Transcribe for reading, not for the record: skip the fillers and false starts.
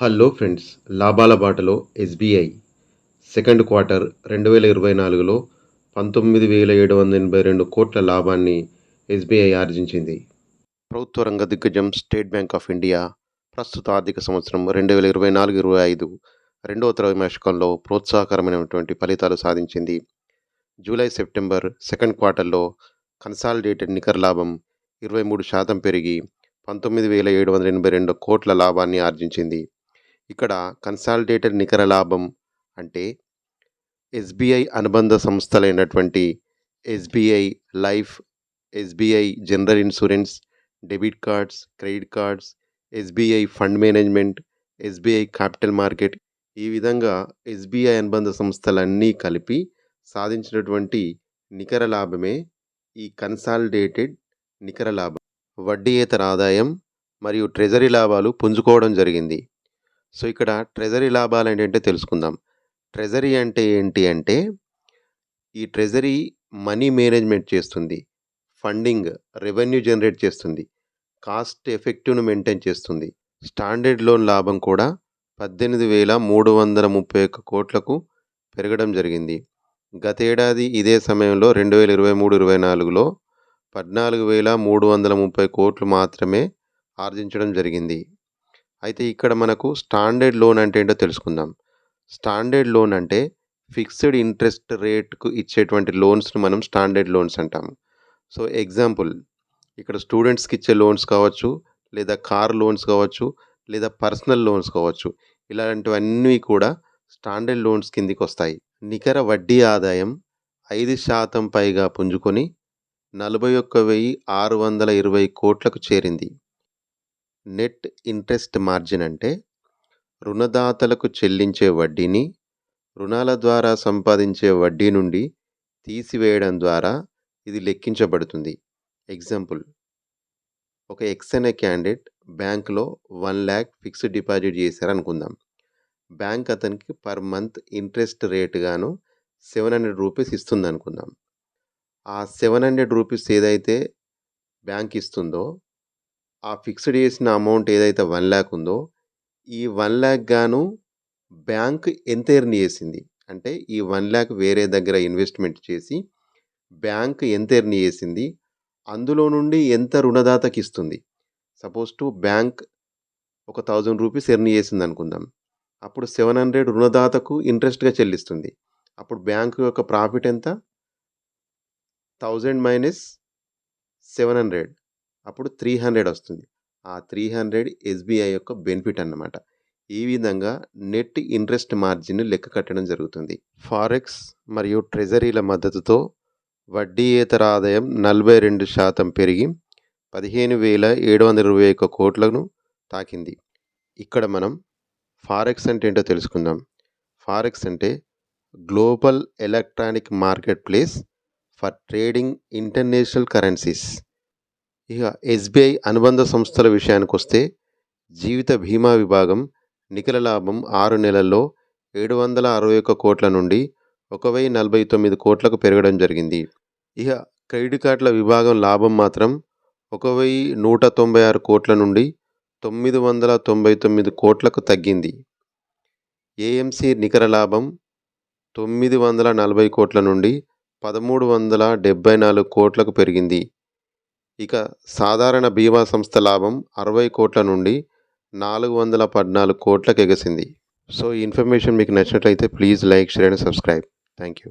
Hello friends, లాభాల బాటలో SBI second quarter 2024లో 19,782 కోట్ల లాభాన్ని ఎస్బీఐ ఆర్జించింది. ప్రభుత్వ రంగ దిగ్గజం స్టేట్ బ్యాంక్ ఆఫ్ ఇండియా ప్రస్తుత ఆర్థిక సంవత్సరం 2024-25 రెండవ త్రైమాసికంలో ప్రోత్సాహకరమైనటువంటి ఫలితాలు సాధించింది. జూలై సెప్టెంబర్ సెకండ్ క్వార్టర్లో కన్సాలిడేటెడ్ నికర లాభం 23% పెరిగి 19,782 కోట్ల లాభాన్ని ఆర్జించింది. ఇక్కడ కన్సాలిడేటెడ్ నికర లాభం అంటే ఎస్బీఐ అనుబంధ సంస్థలైనటువంటి SBI life, SBI general insurance, debit cards, credit cards, SBI fund management, SBI capital market, ఈ విధంగా ఎస్బీఐ అనుబంధ సంస్థలన్నీ కలిపి సాధించినటువంటి నికర లాభమే ఈ కన్సాలిడేటెడ్ నికర లాభం. వడ్డీయేతర ఆదాయం మరియు ట్రెజరీ లాభాలు పుంజుకోవడం జరిగింది. సో ఇక్కడ ట్రెజరీ లాభాలు ఏంటంటే తెలుసుకుందాం. ట్రెజరీ అంటే ఏంటి అంటే, ఈ ట్రెజరీ మనీ మేనేజ్మెంట్ చేస్తుంది, ఫండింగ్, రెవెన్యూ జనరేట్ చేస్తుంది, కాస్ట్ ఎఫెక్టివ్ను మెయింటైన్ చేస్తుంది. స్టాండర్డ్ లోన్ లాభం కూడా 18,331 కోట్లకు పెరగడం జరిగింది. గతేడాది ఇదే సమయంలో 2023-24లో 14,330 కోట్లు మాత్రమే ఆర్జించడం జరిగింది. అయితే ఇక్కడ మనకు స్టాండర్డ్ లోన్ అంటే ఏంటో తెలుసుకుందాం. స్టాండర్డ్ లోన్ అంటే ఫిక్స్డ్ ఇంట్రెస్ట్ రేట్కు ఇచ్చేటువంటి లోన్స్ను మనం స్టాండర్డ్ లోన్స్ అంటాము. సో ఎగ్జాంపుల్, ఇక్కడ స్టూడెంట్స్కి ఇచ్చే లోన్స్ కావచ్చు, లేదా కార్ లోన్స్ కావచ్చు, లేదా పర్సనల్ లోన్స్ కావచ్చు. ఇలాంటివన్నీ కూడా స్టాండర్డ్ లోన్స్ కిందికి వస్తాయి. నికర వడ్డీ ఆదాయం 5% పైగా పుంజుకొని 41,620 కోట్లకు చేరింది. నెట్ ఇంట్రెస్ట్ మార్జిన్ అంటే రుణదాతలకు చెల్లించే వడ్డీని రుణాల ద్వారా సంపాదించే వడ్డీ నుండి తీసివేయడం ద్వారా ఇది లెక్కించబడుతుంది. ఎగ్జాంపుల్, ఒక ఎక్స్ఎన్ఏ క్యాండిడేట్ బ్యాంకులో 1 lakh ఫిక్స్డ్ డిపాజిట్ చేశారనుకుందాం. బ్యాంక్ అతనికి పర్ మంత్ ఇంట్రెస్ట్ రేట్ గాను 700 రూపీస్ ఇస్తుంది అనుకుందాం. ఆ 700 రూపీస్ ఏదైతే బ్యాంక్ ఇస్తుందో, ఆ ఫిక్స్డ్ చేసిన అమౌంట్ ఏదైతే 1 lakh ఉందో, ఈ 1 lakh గాను బ్యాంక్ ఎంత ఎర్న్ చేసింది అంటే, ఈ 1 lakh వేరే దగ్గర ఇన్వెస్ట్మెంట్ చేసి బ్యాంక్ ఎంత ఎర్న్ చేసింది, అందులో నుండి ఎంత రుణదాతకి ఇస్తుంది. సపోజ్ టు బ్యాంక్ ఒక 1000 రూపీస్ ఎర్న్ చేసింది అనుకుందాం. అప్పుడు 700 రుణదాతకు ఇంట్రెస్ట్గా చెల్లిస్తుంది. అప్పుడు బ్యాంకు యొక్క ప్రాఫిట్ ఎంత? 1000 మైనస్ 700, అప్పుడు 300 వస్తుంది. ఆ 300 ఎస్బీఐ యొక్క బెనిఫిట్ అన్నమాట. ఈ విధంగా నెట్ ఇంట్రెస్ట్ మార్జిన్ లెక్క కట్టడం జరుగుతుంది. ఫారెక్స్ మరియు ట్రెజరీల మద్దతుతో వడ్డీయేతర ఆదాయం 42% పెరిగి 15,721 కోట్లను తాకింది. ఇక్కడ మనం ఫారెక్స్ అంటే ఏంటో తెలుసుకుందాం. ఫారెక్స్ అంటే global electronic market place for trading international currencies. ఇక ఎస్బీఐ అనుబంధ సంస్థల విషయానికి వస్తే, జీవిత బీమా విభాగం నికర లాభం 6 నెలల్లో 761 కోట్ల నుండి 1,049 కోట్లకు పెరగడం జరిగింది. ఇక క్రెడిట్ కార్డుల విభాగం లాభం మాత్రం 1,196 కోట్ల నుండి 999 కోట్లకు తగ్గింది. ఏఎంసీ నికర లాభం 940 కోట్ల నుండి 1,374 కోట్లకు పెరిగింది. ఇక సాధారణ బీమా సంస్థ లాభం 60 కోట్ల నుండి 414 కోట్లకు ఎగసింది. సో ఈ ఇన్ఫర్మేషన్ మీకు నచ్చినట్లయితే please like, share and subscribe. Thank you.